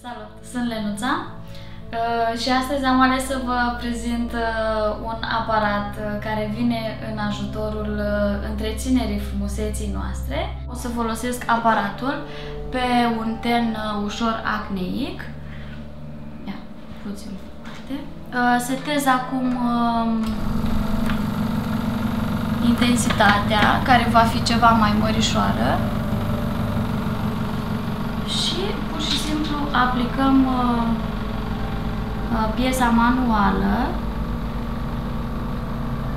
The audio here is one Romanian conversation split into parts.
Salut! Sunt Lenuța și astăzi am ales să vă prezint un aparat care vine în ajutorul întreținerii frumuseții noastre. O să folosesc aparatul pe un ten ușor acneic. Ia, puțin parte. Setez acum intensitatea, care va fi ceva mai mărișoară. Și pur și simplu aplicăm piesa manuală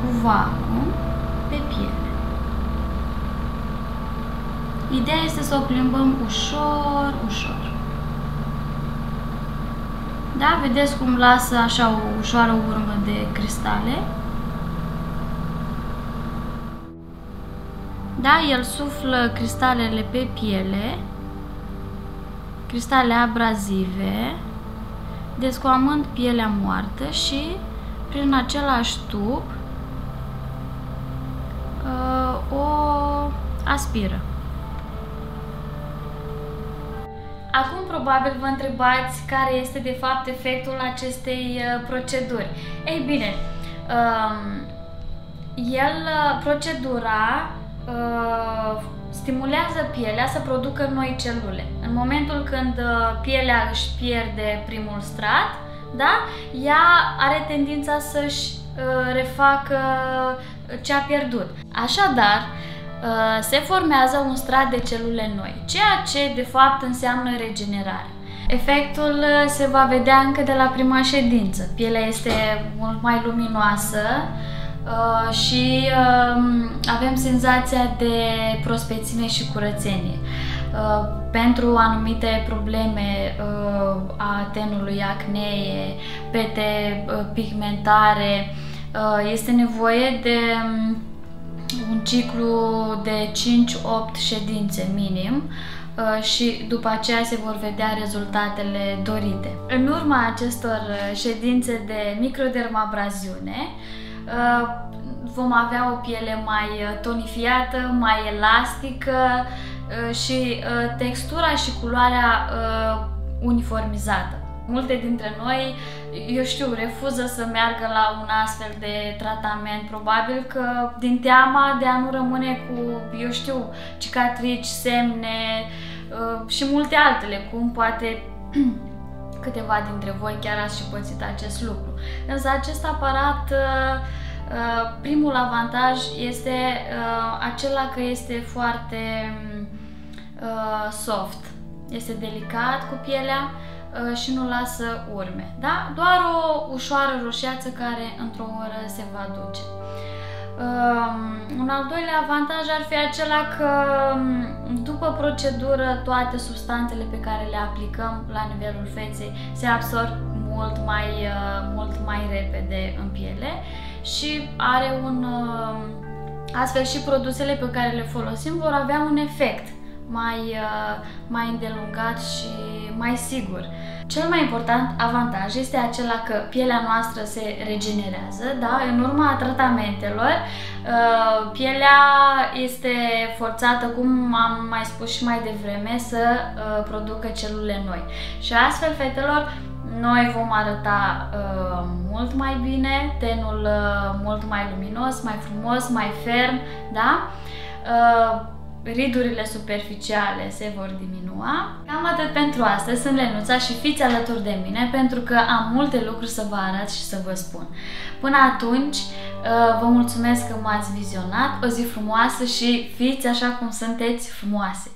cu vacuum pe piele. Ideea este să o plimbăm ușor, ușor. Da? Vedeți cum lasă așa o ușoară urmă de cristale? Da? El suflă cristalele pe piele, cristale abrazive, descoamând pielea moartă și prin același tub o aspiră. Acum probabil vă întrebați care este de fapt efectul acestei proceduri. Ei bine, procedura stimulează pielea să producă noi celule. În momentul când pielea își pierde primul strat, da, ea are tendința să-și refacă ce a pierdut. Așadar, se formează un strat de celule noi, ceea ce de fapt înseamnă regenerare. Efectul se va vedea încă de la prima ședință. Pielea este mult mai luminoasă și avem senzația de prospețime și curățenie. Pentru anumite probleme a tenului, acnee, pete, pigmentare, este nevoie de un ciclu de 5-8 ședințe minim și după aceea se vor vedea rezultatele dorite. În urma acestor ședințe de microdermabraziune vom avea o piele mai tonifiată, mai elastică și textura și culoarea uniformizată. Multe dintre noi, eu știu, refuză să meargă la un astfel de tratament, probabil că din teama de a nu rămâne cu, eu știu, cicatrici, semne și multe altele, cum poate câteva dintre voi chiar ați și pățit acest lucru. Însă acest aparat, primul avantaj este acela că este foarte soft, este delicat cu pielea și nu lasă urme. Da? Doar o ușoară roșiață care într-o oră se va duce. Un al doilea avantaj ar fi acela că după procedură toate substanțele pe care le aplicăm la nivelul feței se absorb mult mai repede în piele și are astfel și produsele pe care le folosim vor avea un efect mai îndelungat și mai sigur. Cel mai important avantaj este acela că pielea noastră se regenerează, da? În urma tratamentelor, pielea este forțată, cum am mai spus și mai devreme, să producă celule noi. Și astfel, fetelor, noi vom arăta mult mai bine, tenul mult mai luminos, mai frumos, mai ferm, da? Ridurile superficiale se vor diminua. Cam atât pentru astăzi. Sunt Lenuța și fiți alături de mine pentru că am multe lucruri să vă arăt și să vă spun. Până atunci, vă mulțumesc că m-ați vizionat. O zi frumoasă și fiți așa cum sunteți frumoase!